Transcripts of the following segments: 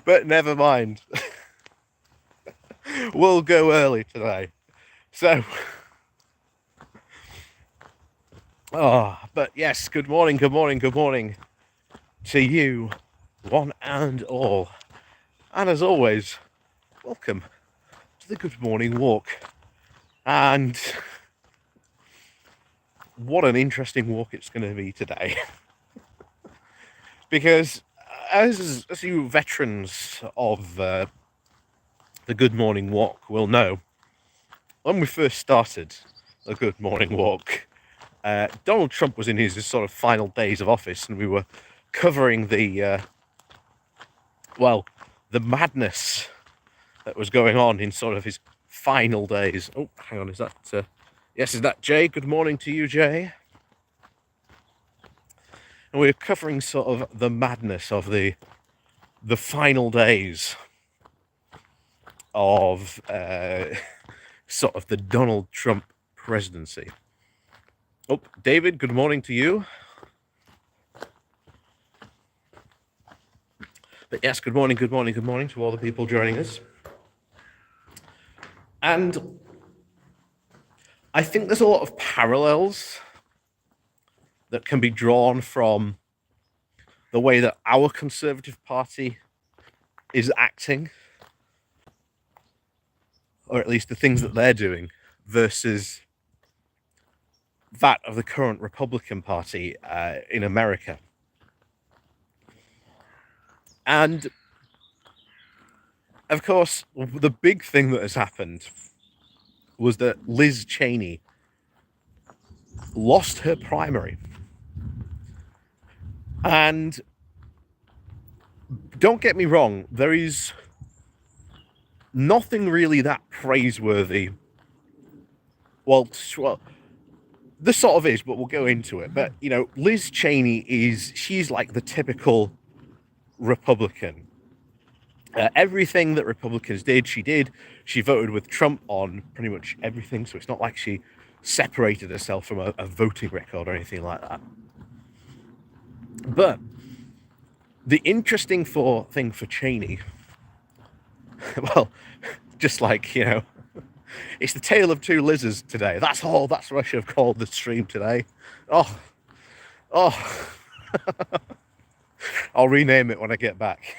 But never mind. We'll go early today. So, but yes, good morning to you, one and all. And as always, welcome to the Good Morning Walk. And what an interesting walk it's going to be today. Because as you veterans of the Good Morning Walk will know, when we first started the Good Morning Walk, Donald Trump was in his sort of final days of office, and we were covering the madness that was going on in sort of his final days. Oh, hang on, is that yes, is that Jay? Good morning to you, Jay. And we were covering sort of the madness of the final days of sort of the Donald Trump presidency. Oh, David, good morning to you. But yes, good morning to all the people joining us. And I think there's a lot of parallels that can be drawn from the way that our Conservative Party is acting, or at least the things that they're doing, versus that of the current Republican Party in America. And of course, the big thing that has happened was that Liz Cheney lost her primary. And don't get me wrong, there is nothing really that praiseworthy. Well, this sort of is, but we'll go into it. But, you know, Liz Cheney she's like the typical Republican. Everything that Republicans did, she did. She voted with Trump on pretty much everything, so it's not like she separated herself from a voting record or anything like that. But the interesting thing for Cheney, well, just like, you know, it's the tale of two lizards today. That's what I should have called the stream today. Oh, I'll rename it when I get back.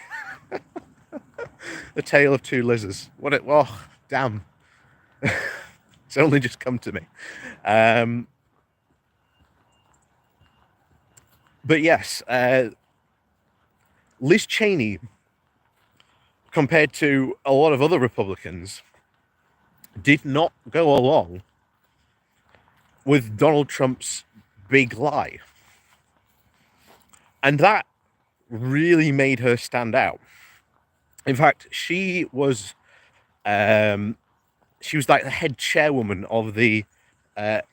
The tale of two lizards. Oh, damn. It's only just come to me. But yes, Liz Cheney, compared to a lot of other Republicans, did not go along with Donald Trump's big lie. And that really made her stand out. In fact, she was like the head chairwoman of the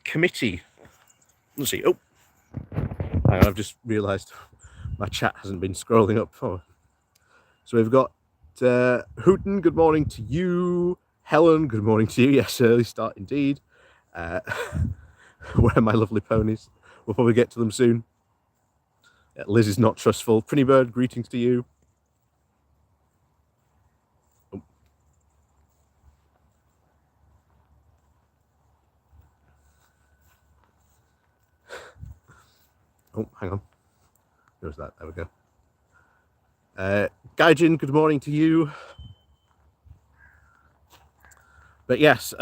committee. Let's see. Oh, hang on, I've just realised my chat hasn't been scrolling up. So we've got Hooten, good morning to you. Helen, good morning to you. Yes, early start indeed. Where are my lovely ponies? We'll probably get to them soon. Liz is not trustful. Pretty Bird, greetings to you. Oh, hang on. There's that. There we go. Gaijin, good morning to you. But yes,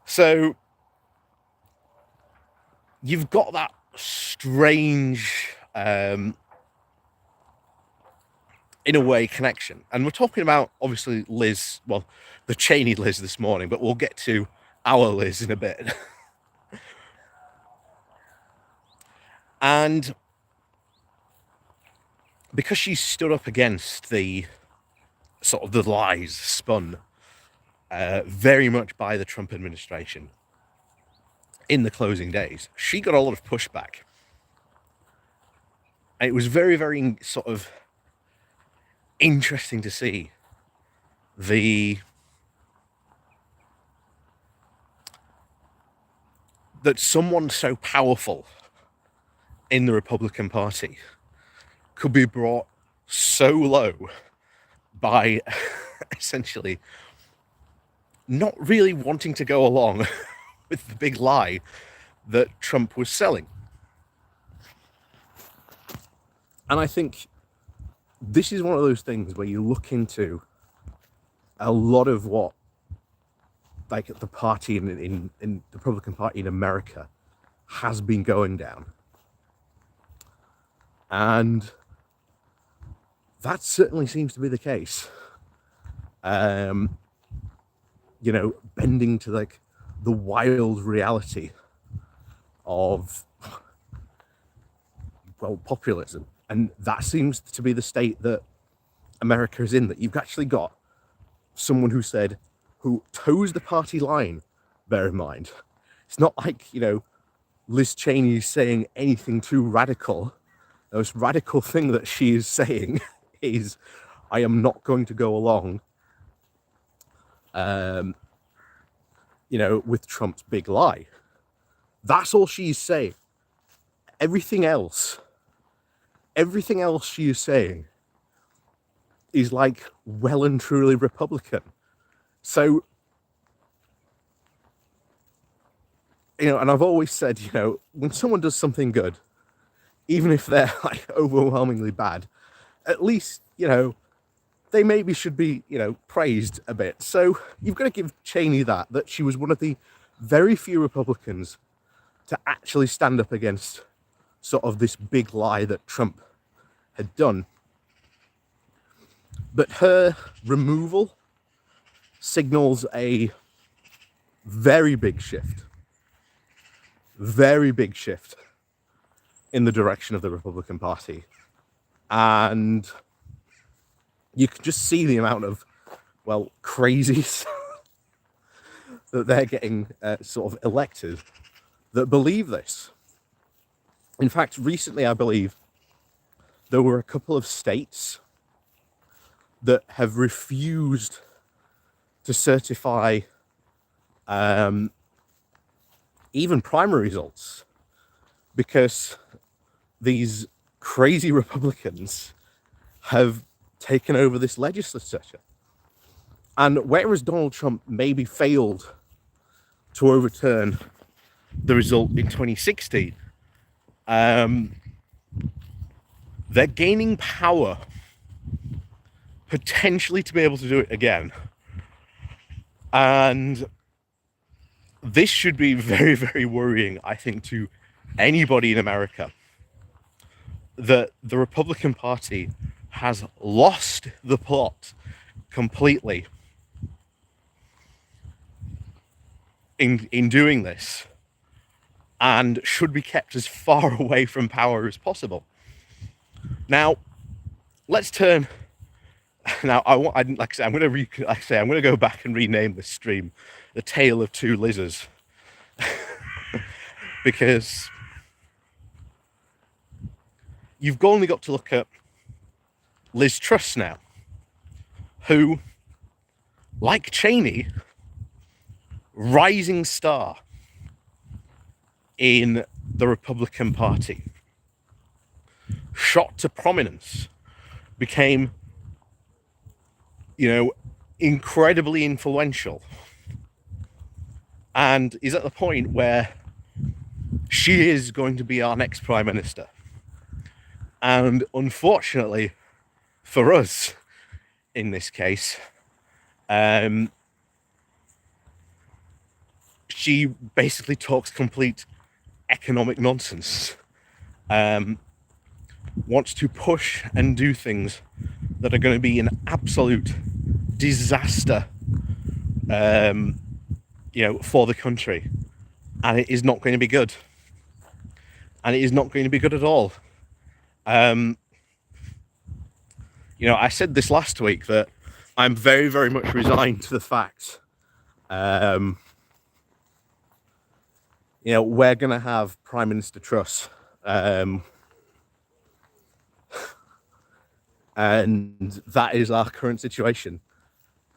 so you've got that strange, in a way, connection. And we're talking about, obviously, Liz, well, the Cheney Liz this morning, but we'll get to our Liz in a bit. And because she stood up against the sort of the lies spun very much by the Trump administration in the closing days, she got a lot of pushback. And it was very, very sort of interesting to see the that someone so powerful in the Republican Party could be brought so low by essentially not really wanting to go along with the big lie that Trump was selling. And I think this is one of those things where you look into a lot of what, like, the party in the Republican Party in America has been going down. And that certainly seems to be the case. You know, bending to like the wild reality of, well, populism. And that seems to be the state that America is in, that you've actually got someone who toes the party line, bear in mind. It's not like, you know, Liz Cheney is saying anything too radical. The most radical thing that she is saying is, I am not going to go along, you know, with Trump's big lie. That's all she's saying. Everything else she is saying is like well and truly Republican. So, you know, and I've always said, you know, when someone does something good, even if they're like overwhelmingly bad, at least, you know, they maybe should be, you know, praised a bit. So you've got to give Cheney that she was one of the very few Republicans to actually stand up against sort of this big lie that Trump had done. But her removal signals a very big shift in the direction of the Republican Party. And you can just see the amount of, well, crazies that they're getting sort of elected that believe this. In fact, recently, I believe, there were a couple of states that have refused to certify even primary results because these crazy Republicans have taken over this legislature. And whereas Donald Trump maybe failed to overturn the result in 2016, they're gaining power potentially to be able to do it again. And this should be very, very worrying, I think, to anybody in America, that the Republican Party has lost the plot completely in doing this, and should be kept as far away from power as possible. Now, let's turn. Now, like I say, I'm going to go back and rename this stream "The Tale of Two Lizards," because you've only got to look at Liz Truss now, who, like Cheney, rising star in the Republican Party, shot to prominence, became, you know, incredibly influential, and is at the point where she is going to be our next Prime Minister. And unfortunately for us, in this case, she basically talks complete economic nonsense, wants to push and do things that are going to be an absolute disaster, you know, for the country, and it is not going to be good, and it is not going to be good at all. You know, I said this last week that I'm very, very much resigned to the fact, you know, we're going to have Prime Minister Truss, and that is our current situation,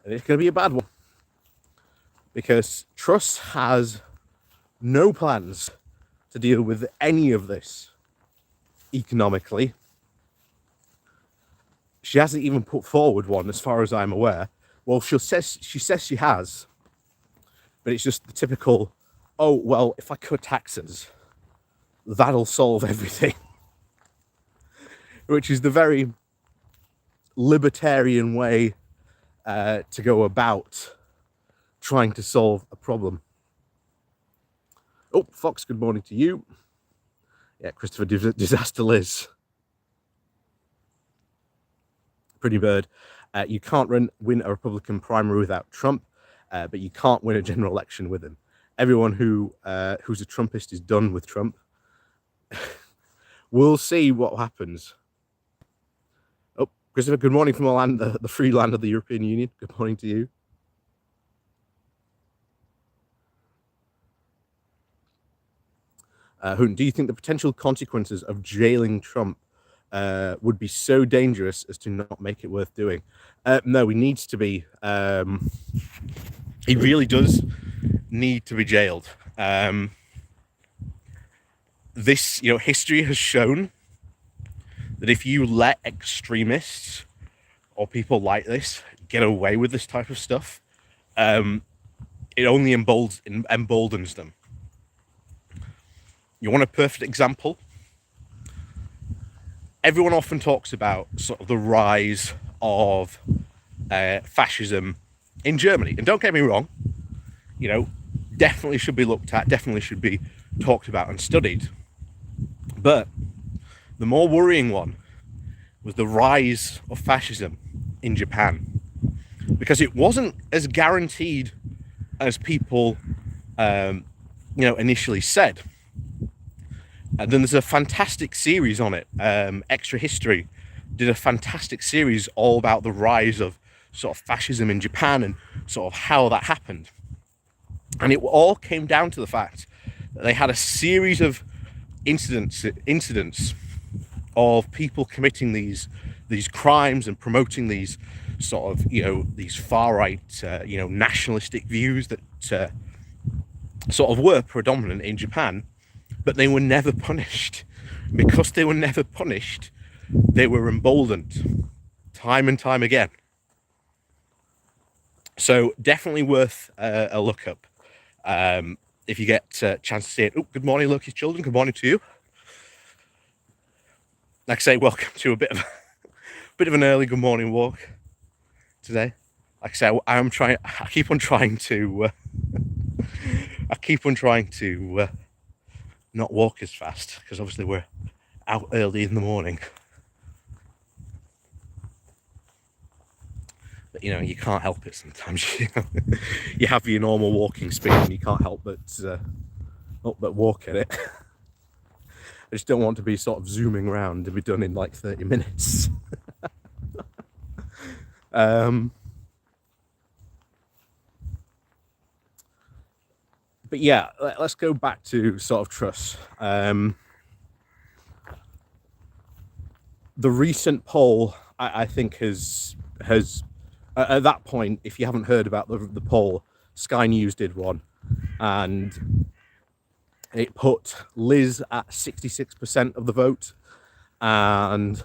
and it's going to be a bad one, because Truss has no plans to deal with any of this economically. She hasn't even put forward one, as far as I'm aware. Well, she says she has, but it's just the typical, oh, well, if I cut taxes, that'll solve everything. Which is the very libertarian way to go about trying to solve a problem. Oh, Fox, good morning to you. Yeah, Christopher Disaster Liz. Pretty bird. You can't win a Republican primary without Trump, but you can't win a general election with him. Everyone who's a Trumpist is done with Trump. We'll see what happens. Oh, Christopher, good morning from the free land of the European Union. Good morning to you. Hoon, do you think the potential consequences of jailing Trump would be so dangerous as to not make it worth doing? No, he needs to be. He really does need to be jailed. History has shown that if you let extremists or people like this get away with this type of stuff, it only emboldens them. You want a perfect example? Everyone often talks about sort of the rise of fascism in Germany. And don't get me wrong, definitely should be looked at, definitely should be talked about and studied. But the more worrying one was the rise of fascism in Japan, because it wasn't as guaranteed as people, initially said. And then there's a fantastic series on it. Extra History did a fantastic series all about the rise of sort of fascism in Japan and sort of how that happened. And it all came down to the fact that they had a series of incidents of people committing these crimes and promoting these sort of these far right nationalistic views that sort of were predominant in Japan, but they were never punished. Because they were never punished, they were emboldened time and time again. So definitely worth a look up if you get a chance to see it. Oh, good morning, Loki's children. Good morning to you. Like I say, welcome to a bit of an early good morning walk today. Like I say, I keep on trying to not walk as fast, because obviously we're out early in the morning. But you can't help it sometimes. You have your normal walking speed and you can't help but walk at it. I just don't want to be sort of zooming around and be done in like 30 minutes. But yeah, let's go back to sort of Truss. The recent poll, I think, has at that point, if you haven't heard about the poll, Sky News did one, and it put Liz at 66% of the vote, and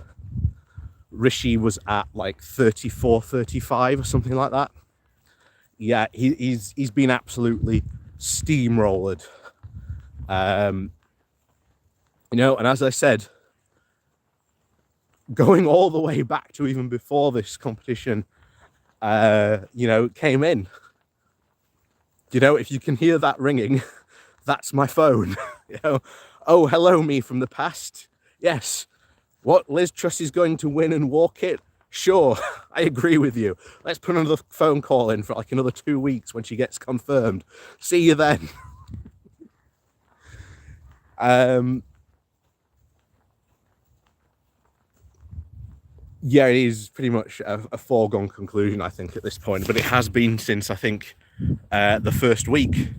Rishi was at like 34, 35 or something like that. Yeah, he's been absolutely steamrolled. And as I said, going all the way back to even before this competition, came in. If you can hear that ringing, that's my phone. Oh, hello, me from the past. Yes. What, Liz Truss is going to win and walk it? Sure, I agree with you. Let's put another phone call in for like another 2 weeks when she gets confirmed. See you then. Yeah, it is pretty much a foregone conclusion, I think, at this point. But it has been since, I think, the first week.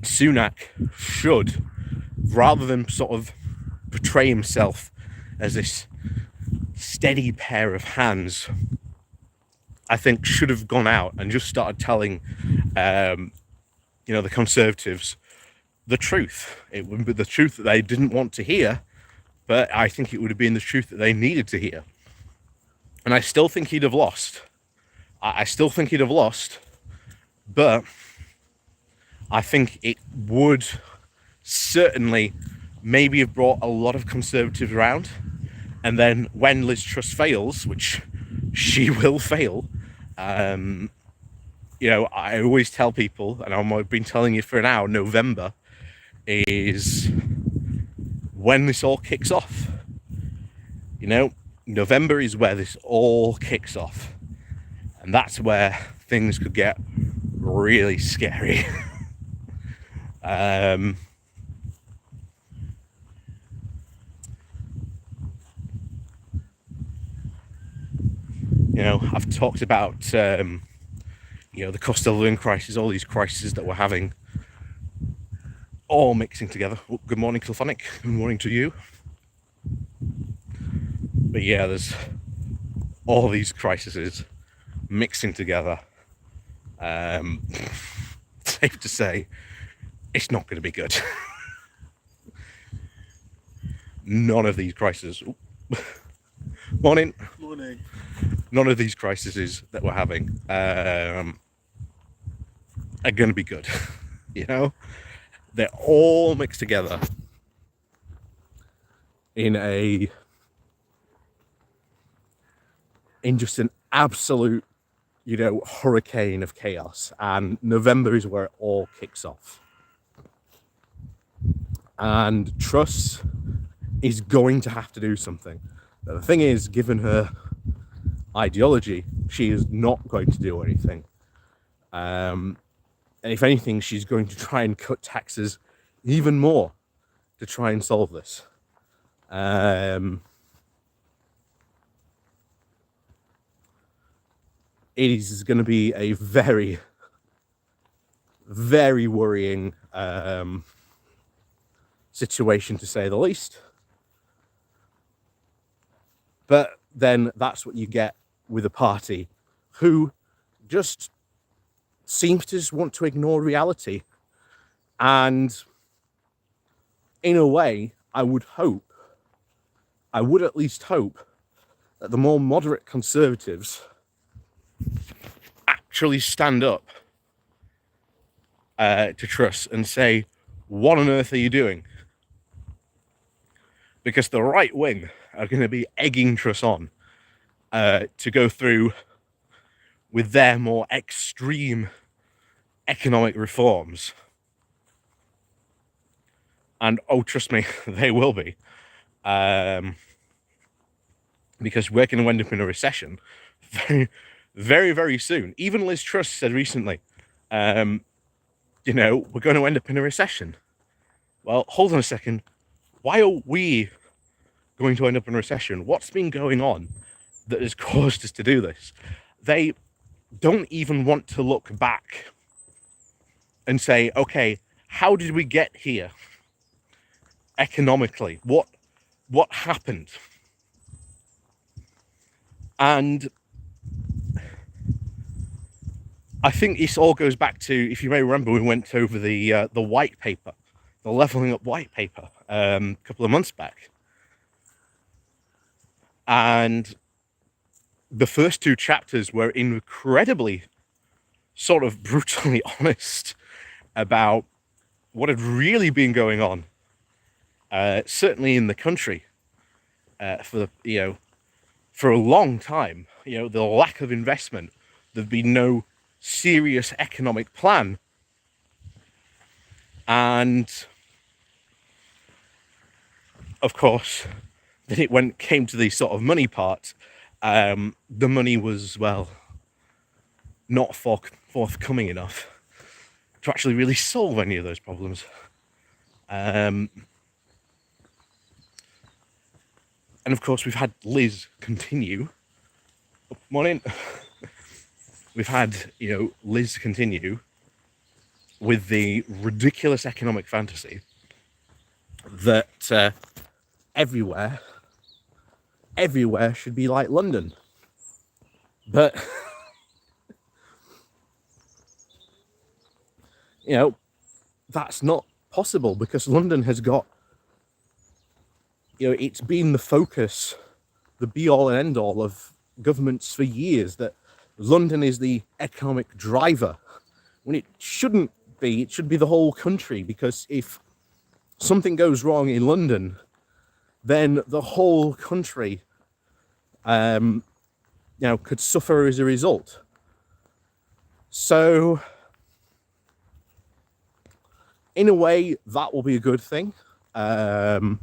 Sunak should, rather than sort of portray himself as this steady pair of hands, I think should have gone out and just started telling the Conservatives the truth. It would be the truth that they didn't want to hear, but I think it would have been the truth that they needed to hear. And I still think he'd have lost. I still think he'd have lost, but I think it would certainly maybe have brought a lot of Conservatives around. And then when Liz Truss fails, which she will fail, I always tell people, and I've been telling you for now, November is when this all kicks off. November is where this all kicks off. And that's where things could get really scary. I've talked about, the cost of living crisis, all these crises that we're having, all mixing together. Oh, good morning, Kilphonic. Good morning to you. But yeah, there's all these crises mixing together. Safe to say, it's not going to be good. None of these crises. Morning. Morning. None of these crises that we're having are going to be good. They're all mixed together in just an absolute, hurricane of chaos. And November is where it all kicks off. And Truss is going to have to do something. But the thing is, given her ideology, she is not going to do anything. And if anything, she's going to try and cut taxes even more to try and solve this. It is going to be a very, very worrying situation, to say the least. But then that's what you get with a party who just seems to just want to ignore reality. And in a way, I would at least hope that the more moderate Conservatives actually stand up to Truss and say, what on earth are you doing? Because the right wing are going to be egging Truss on to go through with their more extreme economic reforms. And trust me, they will be. Because we're going to end up in a recession very, very, very soon. Even Liz Truss said recently, we're going to end up in a recession. Well, hold on a second. Why are we going to end up in a recession? What's been going on that has caused us to do this? They don't even want to look back and say, okay, how did we get here economically? What happened? And I think this all goes back to, if you may remember, we went over the white paper, the levelling up white paper, a couple of months back. And the first two chapters were incredibly sort of brutally honest about what had really been going on, certainly in the country, for a long time. The lack of investment, there'd been no serious economic plan, and of course, then it came to the sort of money part. The money was, well, not forthcoming enough to actually really solve any of those problems. And of course, we've had Liz continue. Morning. We've had, Liz continue with the ridiculous economic fantasy that everywhere should be like London. But you know, that's not possible because London has got, you know, it's been the focus, the be all and end all of governments for years, that London is the economic driver, when it shouldn't be. It should be the whole country, because if something goes wrong in London, then the whole country, you know, could suffer as a result. So, in a way, that will be a good thing. But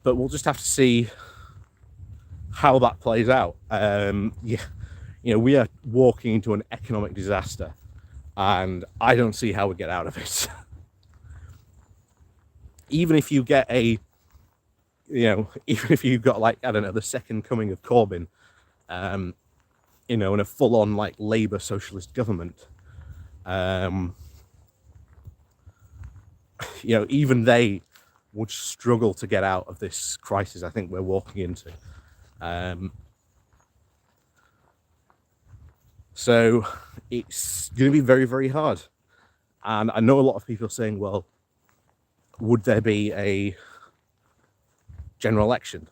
we'll just have to see how that plays out. Yeah, you know, we are walking into an economic disaster, and I don't see how we get out of it. Even if you get a, you know, even if you've got, like, I don't know, the second coming of Corbyn, you know, in a full-on, like, Labour socialist government, you know, even they would struggle to get out of this crisis I think we're walking into. So it's going to be very, very hard. And I know a lot of people are saying, well, would there be a general election?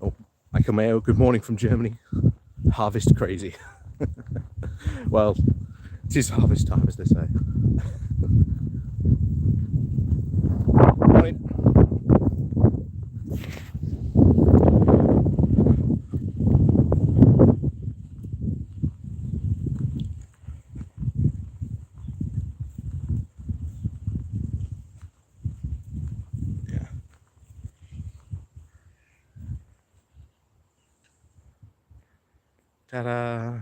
Oh, Michael Mayo, good morning from Germany. Harvest crazy. Well, it is harvest time, as they say. Morning. Yeah. Ta-da!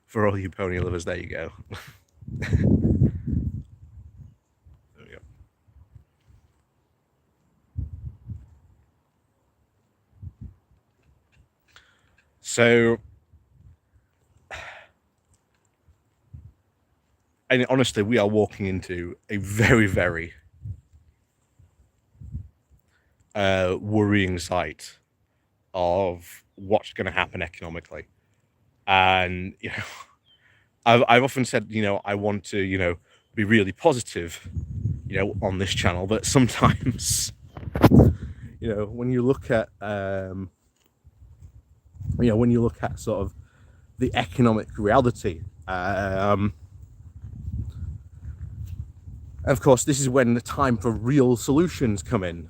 For all you pony lovers, there you go. There we go. So, and honestly, we are walking into a very, very worrying sight of what's going to happen economically. And, you know, I've often said, you know, I want to, you know, be really positive, you know, on this channel, but sometimes, you know, when you look at, you know, when you look at sort of the economic reality, of course, this is when the time for real solutions come in.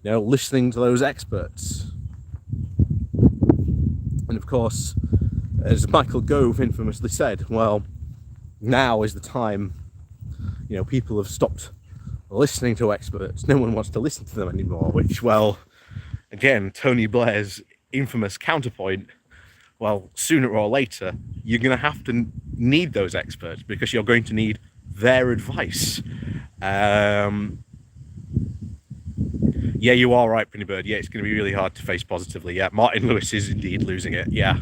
You know, listening to those experts. And of course, as Michael Gove infamously said, well, now is the time. You know, people have stopped listening to experts. No one wants to listen to them anymore, which, well, again, Tony Blair's infamous counterpoint, well, sooner or later, you're going to have to need those experts because you're going to need their advice. Yeah, you are right, Pretty Bird. Yeah, it's going to be really hard to face positively. Yeah, Martin Lewis is indeed losing it. Yeah.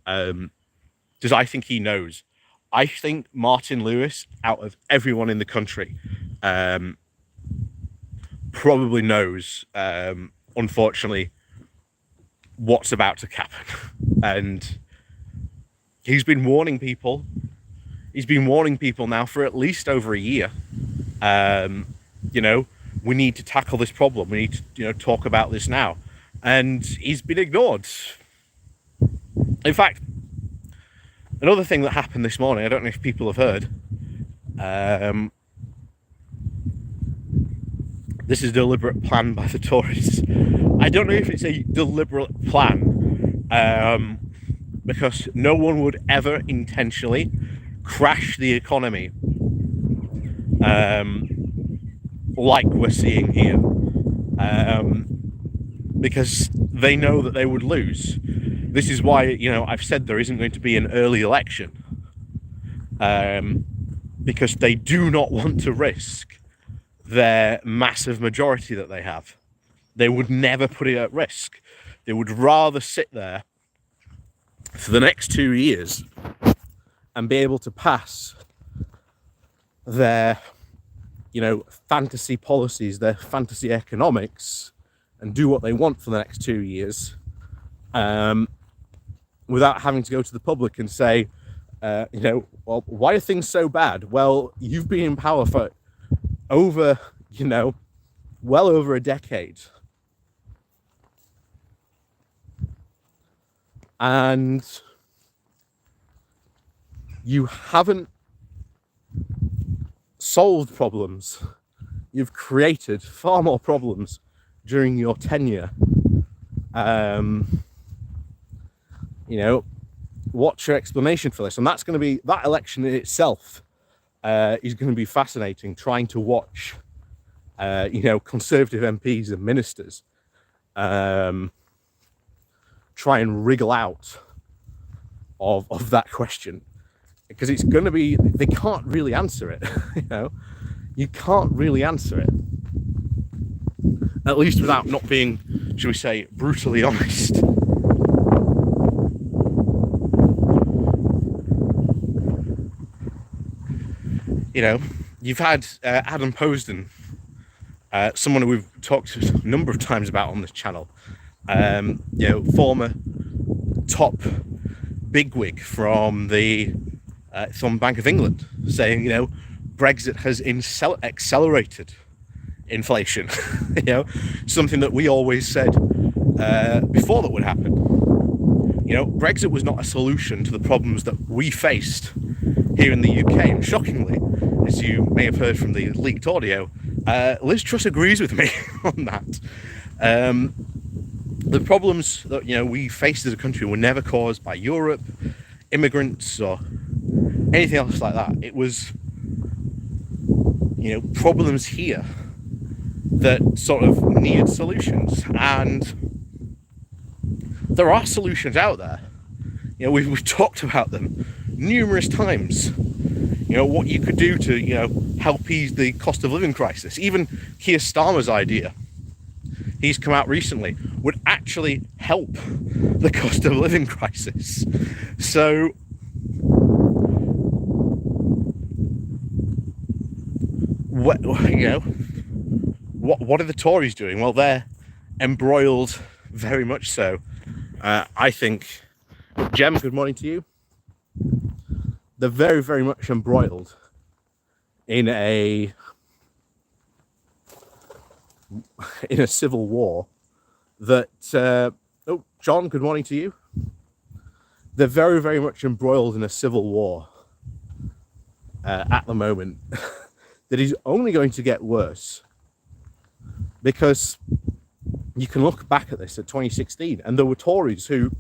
Because I think he knows. I think Martin Lewis, out of everyone in the country, probably knows, unfortunately, what's about to happen. And he's been warning people. He's been warning people now for at least over a year. You know, we need to tackle this problem. We need to, you know, talk about this now. And he's been ignored. In fact, another thing that happened this morning, I don't know if people have heard, this is a deliberate plan by the Tories. I don't know if it's a deliberate plan, because no one would ever intentionally crash the economy like we're seeing here, because they know that they would lose. This is why, you know, I've said there isn't going to be an early election, because they do not want to risk their massive majority that they have. They would never put it at risk. They would rather sit there for the next 2 years and be able to pass their, you know, fantasy policies, their fantasy economics, and do what they want for the next 2 years, without having to go to the public and say, well, why are things so bad? Well, you've been in power for over, well over a decade. And you haven't solved problems. You've created far more problems during your tenure. What's your explanation for this? And that's going to be, that election in itself is going to be fascinating, trying to watch, Conservative MPs and ministers try and wriggle out of that question, because it's going to be, they can't really answer it. You can't really answer it, at least without not being, shall we say, brutally honest. You've had Adam Posden, someone who we've talked a number of times about on this channel, former top bigwig from the Bank of England, saying, Brexit has accelerated inflation. Something that we always said before that would happen. Brexit was not a solution to the problems that we faced here in the UK, and shockingly, as you may have heard from the leaked audio, Liz Truss agrees with me on that. The problems that we faced as a country were never caused by Europe, immigrants, or anything else like that. It was problems here that sort of needed solutions, and there are solutions out there. We've talked about them numerous times. What you could do to help ease the cost of living crisis. Even Keir Starmer's idea, he's come out recently, would actually help the cost of living crisis. So what are the Tories doing? Well, they're embroiled, very much so. I think, Jem, good morning to you. They're very, very much embroiled in a civil war that, John, good morning to you. They're very, very much embroiled in a civil war at the moment that is only going to get worse, because you can look back at this at 2016, and there were Tories who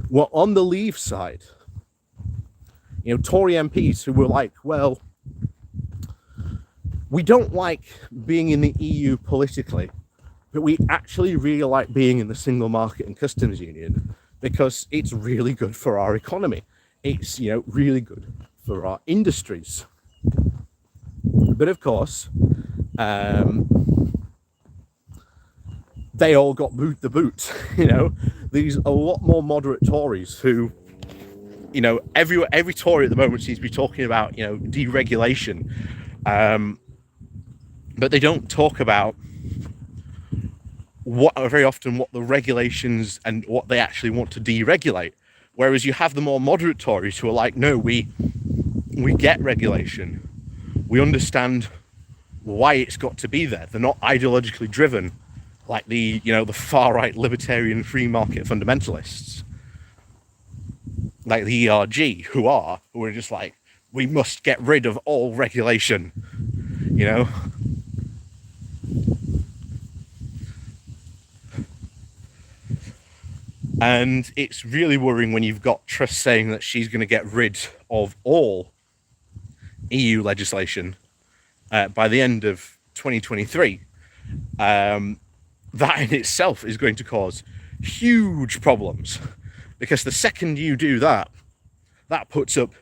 were on the Leave side. Tory MPs who were like, well, we don't like being in the EU politically, but we actually really like being in the single market and customs union because it's really good for our economy. It's, really good for our industries. But of course, they all got the boot. These a lot more moderate Tories who, every Tory at the moment seems to be talking about, deregulation. But they don't talk about very often what the regulations and what they actually want to deregulate. Whereas you have the more moderate Tories who are like, no, we get regulation. We understand why it's got to be there. Are not ideologically driven like the far right libertarian free market fundamentalists, like the ERG, who are just like, we must get rid of all regulation, And it's really worrying when you've got Truss saying that she's going to get rid of all EU legislation by the end of 2023. That in itself is going to cause huge problems, because the second you do that, that puts up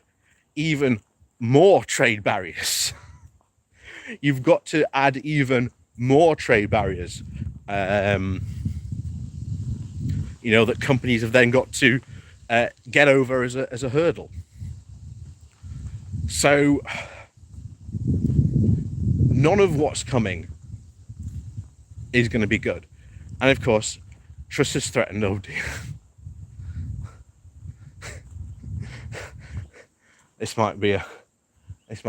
even more trade barriers. You've got to add even more trade barriers, that companies have then got to get over as a hurdle. So none of what's coming is going to be good. And of course, Truss has threatened, oh dear, this might be a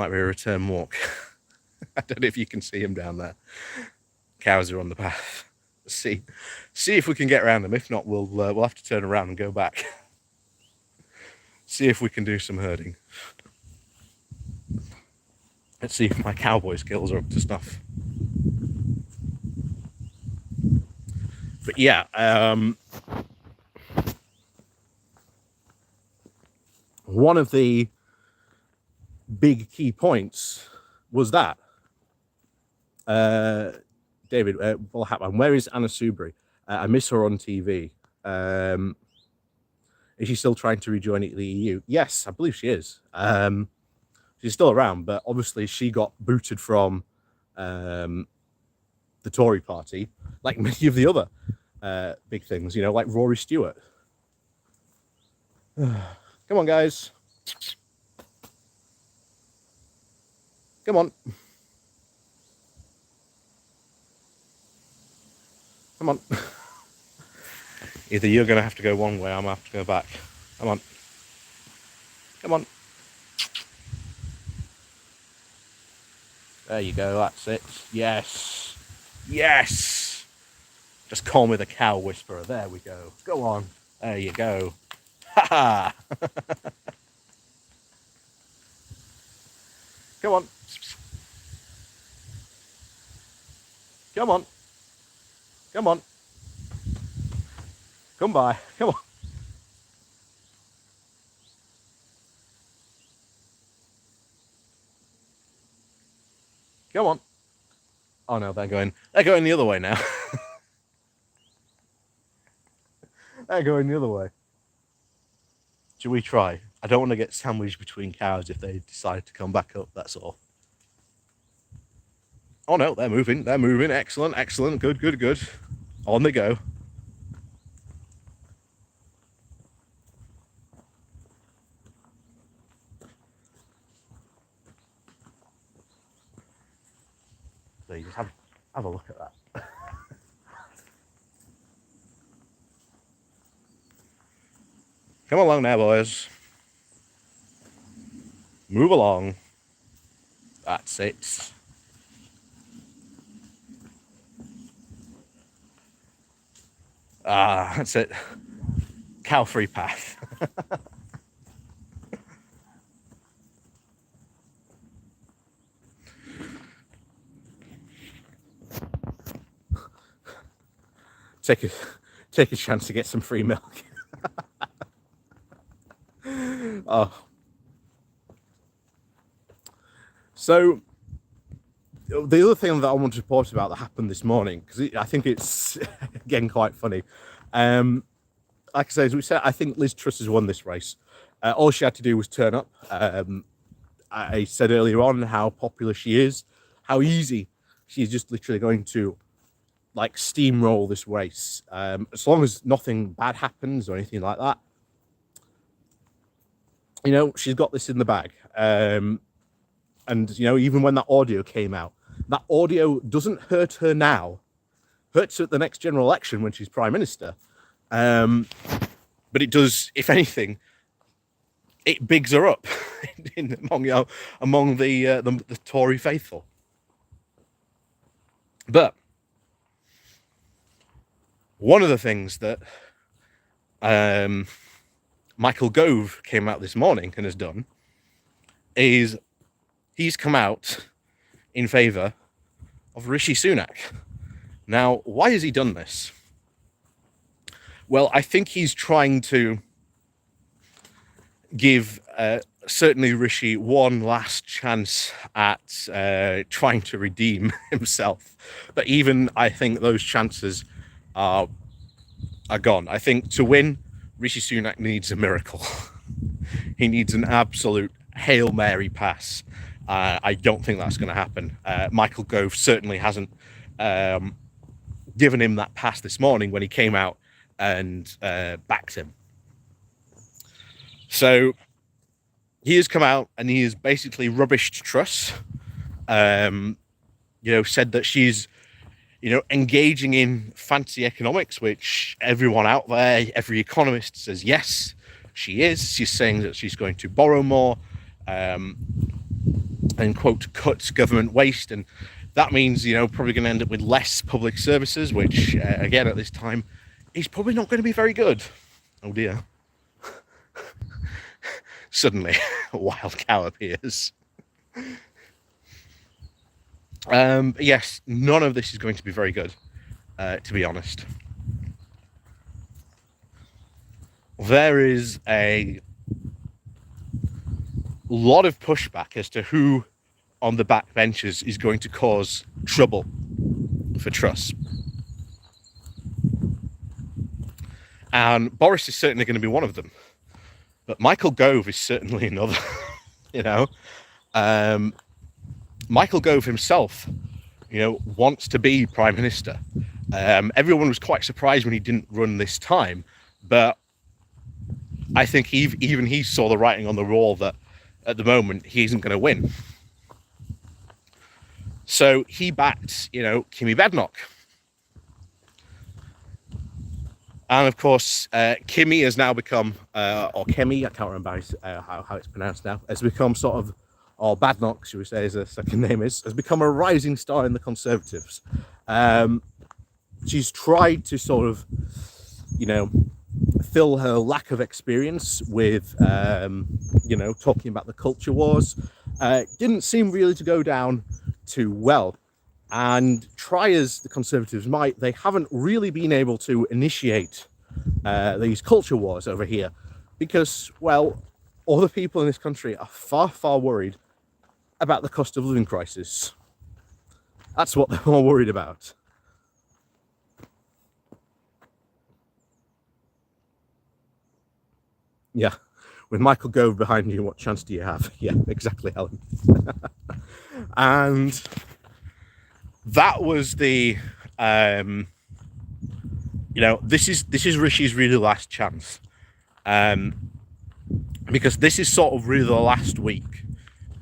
return walk. I don't know if you can see him down there. Cows are on the path. See if we can get around them. If not, we'll have to turn around and go back. See if we can do some herding. Let's see if my cowboy skills are up to snuff. But yeah, one of the big key points was that David, where is Anna Soubry? I miss her on TV. Is she still trying to rejoin the EU? Yes, I believe she is. She's still around, but obviously she got booted from the Tory party, like many of the other big things, you know, like Rory Stewart. Come on, guys. Come on. Come on. Either you're going to have to go one way, I'm going to have to go back. Come on. Come on. There you go, that's it. Yes. Yes. Just call me the cow whisperer. There we go. Go on. There you go. Ha ha. Come on. Come on. Come on. Come by. Come on. Come on. Oh no, they're going the other way now. They're going the other way. Should we try? I don't want to get sandwiched between cows if they decide to come back up, that's all. Oh no, they're moving. They're moving. Excellent, excellent. Good, good, good. On they go. So you just have a look at that. Come along now, boys. Move along. That's it. That's it. Cow-free path. Take a chance to get some free milk. Oh. So the other thing that I want to report about that happened this morning, because I think it's again quite funny. Like I say, as we said, I think Liz Truss has won this race. All she had to do was turn up. I said earlier on how popular she is, how easy she's just literally going to like steamroll this race. As long as nothing bad happens or anything like that, you know, she's got this in the bag. And, you know, even when that audio came out, that audio doesn't hurt her now, hurts her at the next general election when she's Prime Minister. But it does, if anything, it bigs her up among the Tory faithful. But one of the things that Michael Gove came out this morning and has done is he's come out in favour of Rishi Sunak. Now, why has he done this? Well, I think he's trying to give certainly Rishi one last chance at trying to redeem himself. But even I think those chances are gone. I think to win, Rishi Sunak needs a miracle. He needs an absolute Hail Mary pass. I don't think that's going to happen. Michael Gove certainly hasn't given him that pass this morning when he came out and backed him. So he has come out and he has basically rubbished Truss. You know, said that she's engaging in fancy economics, which everyone out there, every economist says yes, she is. She's saying that she's going to borrow more and, quote, cut government waste. And that means, probably going to end up with less public services, which, again, at this time, is probably not going to be very good. Oh, dear. Suddenly, a wild cow appears. Yes, none of this is going to be very good, to be honest. There is a lot of pushback as to who on the backbenches is going to cause trouble for Truss. And Boris is certainly going to be one of them. But Michael Gove is certainly another, Michael Gove himself, wants to be Prime Minister. Everyone was quite surprised when he didn't run this time, but I think even he saw the writing on the wall that at the moment he isn't going to win. So he backed, Kimi Badenoch. And of course, Kimi has now become, or Kemi, I can't remember how it's pronounced now, has become sort of, or Badenoch, should we say, as her second name is, has become a rising star in the Conservatives. She's tried to sort of, fill her lack of experience with, talking about the culture wars. Didn't seem really to go down too well. And try as the Conservatives might, they haven't really been able to initiate these culture wars over here because, well, all the people in this country are far, far worried about the cost of living crisis. That's what they're more worried about. Yeah, with Michael Gove behind you, what chance do you have? Yeah, exactly, Helen. And that was the, this is Rishi's really last chance, because this is sort of really the last week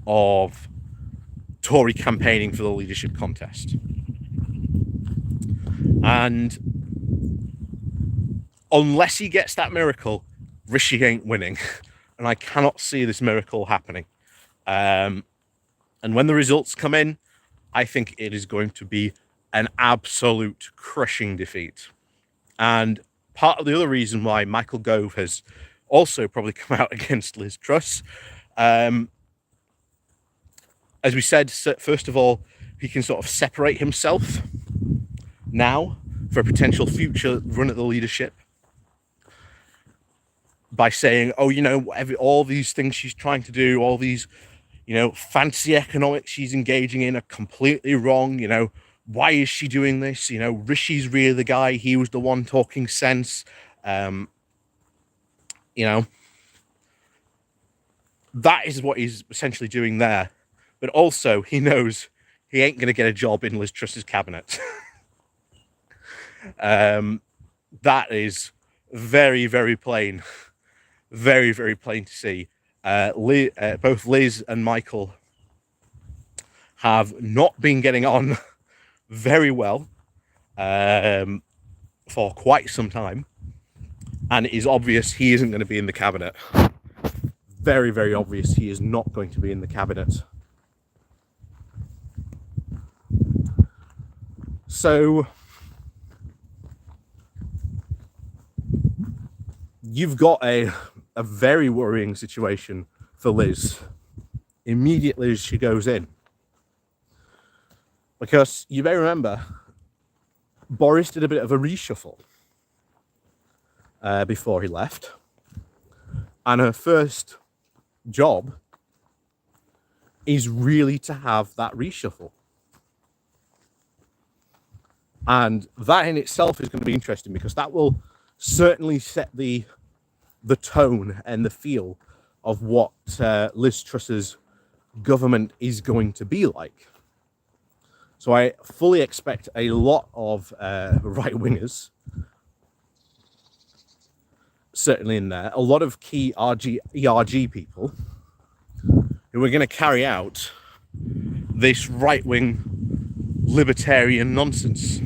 of Tory campaigning for the leadership contest, and unless he gets that miracle, Rishi ain't winning, and I cannot see this miracle happening. And when the results come in, I think it is going to be an absolute crushing defeat. And part of the other reason why Michael Gove has also probably come out against Liz Truss, as we said, first of all, he can sort of separate himself now for a potential future run at the leadership by saying, all these things she's trying to do, all these fancy economics she's engaging in are completely wrong. Why is she doing this? Rishi's really the guy. He was the one talking sense. That is what he's essentially doing there. But also, he knows he ain't going to get a job in Liz Truss's cabinet. That is very, very plain. Very, very plain to see. Both Liz and Michael have not been getting on very well for quite some time, and it is obvious he isn't going to be in the cabinet. Very, very obvious he is not going to be in the cabinet. So you've got a very worrying situation for Liz immediately as she goes in. Because you may remember, Boris did a bit of a reshuffle before he left. And her first job is really to have that reshuffle. And that in itself is going to be interesting because that will certainly set the tone and the feel of what Liz Truss's government is going to be like. So I fully expect a lot of right-wingers, certainly in there, a lot of key ERG people who are going to carry out this right-wing libertarian nonsense.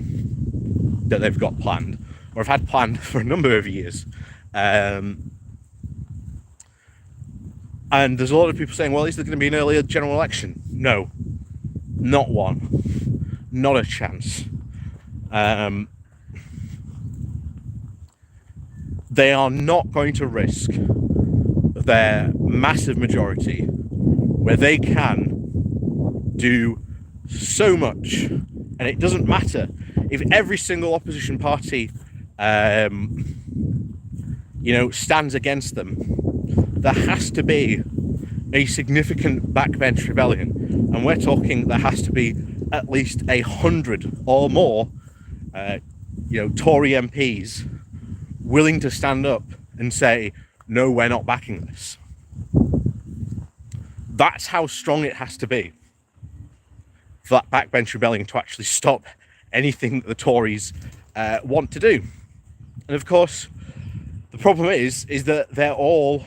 that they've got planned, or have had planned for a number of years. And there's a lot of people saying, well, is there going to be an earlier general election? No, not one, not a chance. They are not going to risk their massive majority, where they can do so much, and it doesn't matter if every single opposition party stands against them. There has to be a significant backbench rebellion, and we're talking there has to be at least 100 or more Tory MPs willing to stand up and say, no, we're not backing this. That's how strong it has to be for that backbench rebellion to actually stop anything that the Tories want to do. And of course, the problem is that they're all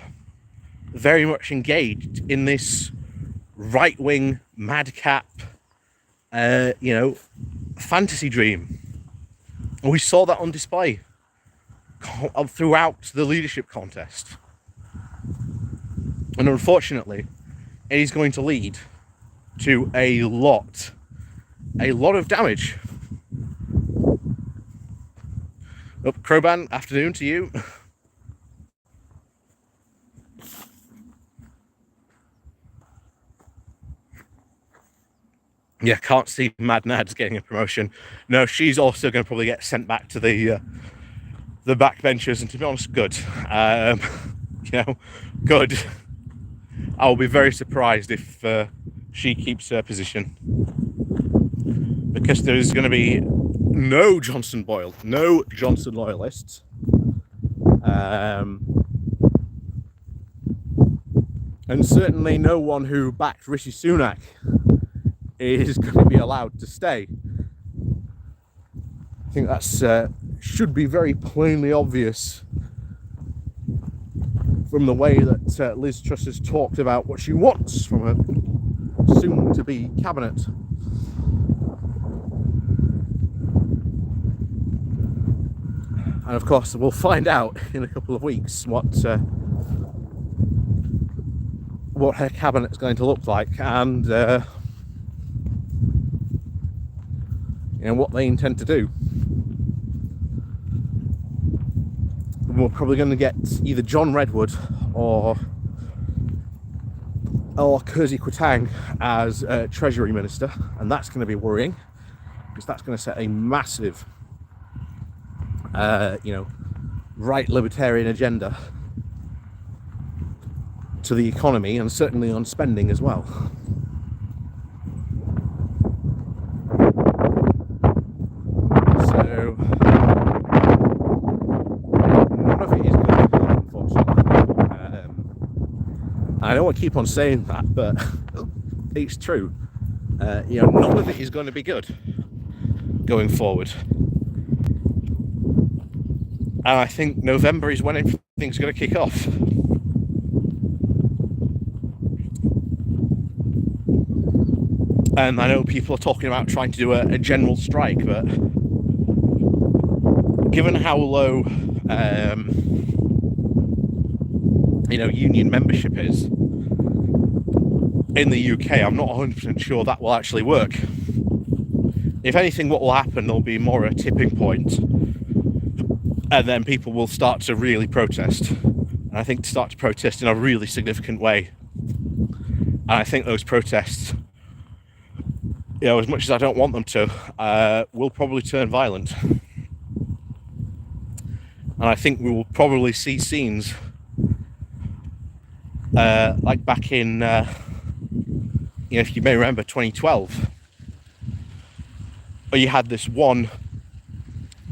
very much engaged in this right-wing madcap, fantasy dream. And we saw that on display throughout the leadership contest. And unfortunately, it is going to lead to a lot of damage. Crowban, afternoon to you. Yeah, can't see Mad Nad's getting a promotion. No, she's also going to probably get sent back to the backbenchers, and to be honest, good. Good. I'll be very surprised if she keeps her position, because there's going to be no Johnson Boyle, no Johnson loyalists. And certainly no one who backed Rishi Sunak is going to be allowed to stay. I think that's should be very plainly obvious from the way that Liz Truss has talked about what she wants from a soon-to-be cabinet. And of course, we'll find out in a couple of weeks what her cabinet is going to look like, and what they intend to do. And we're probably going to get either John Redwood or Kersey Kwarteng as Treasury Minister, and that's going to be worrying, because that's going to set a massive right libertarian agenda to the economy, and certainly on spending as well. So none of it is good, unfortunately. I don't want to keep on saying that, but it's true. None of it is going to be good going forward. And I think November is when everything's going to kick off. And I know people are talking about trying to do a general strike, but given how low, union membership is in the UK, I'm not 100% sure that will actually work. If anything, what will happen, there'll be more a tipping point, and then people will start to really protest. And I think start to protest in a really significant way. And I think those protests, as much as I don't want them to, will probably turn violent. And I think we will probably see scenes like back in, if you may remember, 2012, where you had this one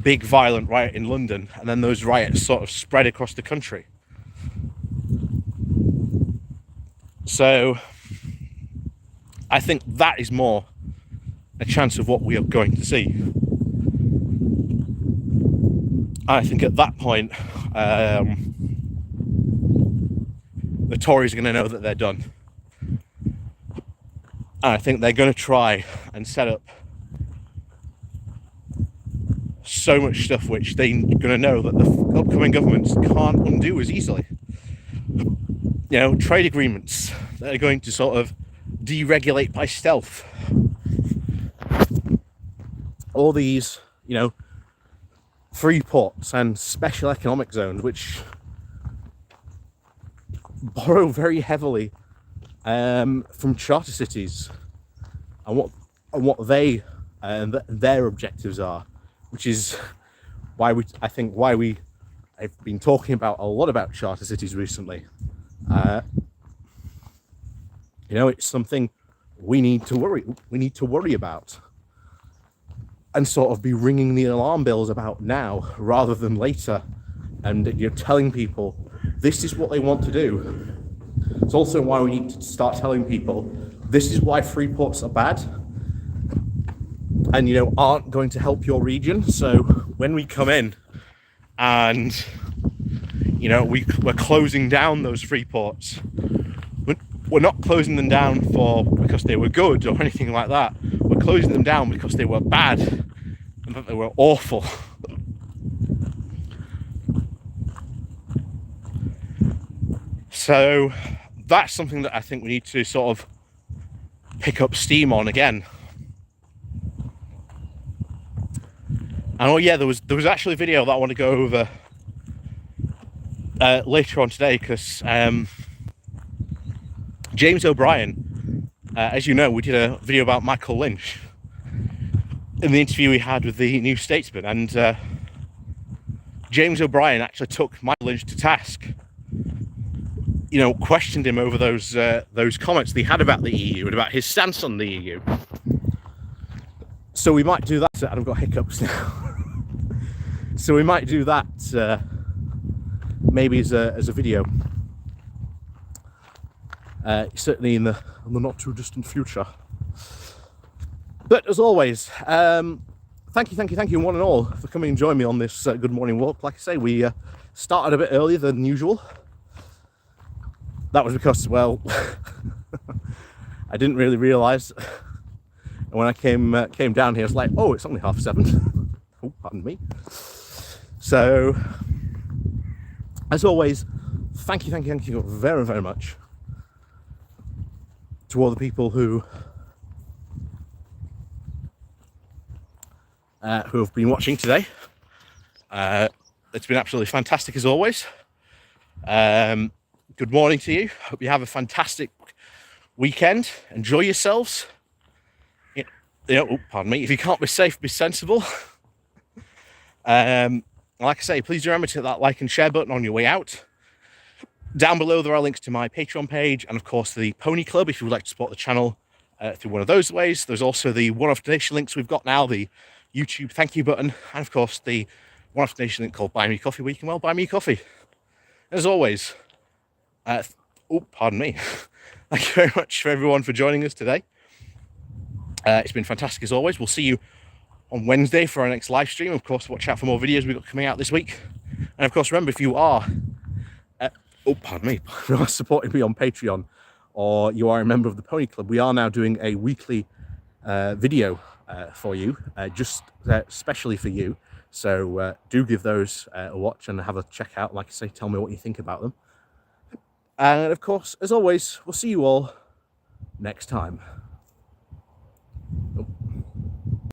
big violent riot in London, and then those riots sort of spread across the country. So I think that is more a chance of what we are going to see. I think at that point, the Tories are going to know that they're done. And I think they're going to try and set up so much stuff which they're going to know that the upcoming governments can't undo as easily. You know, trade agreements that are going to sort of deregulate by stealth. All these, you know, free ports and special economic zones which borrow very heavily from charter cities and what they and their objectives are, which is why I've been talking about a lot about charter cities recently. You know, it's something we need to worry about and sort of be ringing the alarm bells about now rather than later. And you're telling people this is what they want to do. It's also why we need to start telling people this is why free ports are bad and, you know, aren't going to help your region. So when we come in and, you know, we're closing down those free ports, we're not closing them down because they were good or anything like that. We're closing them down because they were bad and that they were awful. So that's something that I think we need to sort of pick up steam on again. And oh yeah, there was actually a video that I want to go over later on today, because James O'Brien, as you know, we did a video about Michael Lynch in the interview we had with the New Statesman, and James O'Brien actually took Michael Lynch to task. You know, questioned him over those comments that he had about the EU and about his stance on the EU. So we might do that. And I've got hiccups now. So we might do that maybe as a video. Certainly in the not too distant future. But as always, thank you one and all for coming and joining me on this good morning walk. Like I say, we started a bit earlier than usual. That was because, well, I didn't really realise. And when I came down here, I was like, oh, it's only 7:30. Oh, pardon me. So, as always, thank you very, very much to all the people who have been watching today. It's been absolutely fantastic as always. Good morning to you. Hope you have a fantastic weekend. Enjoy yourselves. You know, oh, pardon me. If you can't be safe, be sensible. Like I say, please remember to hit that like and share button on your way out. Down below, there are links to my Patreon page and, of course, the Pony Club if you would like to support the channel through one of those ways. There's also the one-off donation links we've got now, the YouTube thank you button, and, of course, the one-off donation link called Buy Me Coffee, where you can, well, buy me coffee. As always, oh, pardon me. Thank you very much for everyone for joining us today. It's been fantastic as always. We'll see you on Wednesday for our next live stream. Of course, watch out for more videos we've got coming out this week. And of course, remember, if you are, oh, pardon me, if you are supporting me on Patreon or you are a member of the Pony Club, we are now doing a weekly video for you, just specially for you. So do give those a watch and have a check out. Like I say, tell me what you think about them. And of course, as always, we'll see you all next time.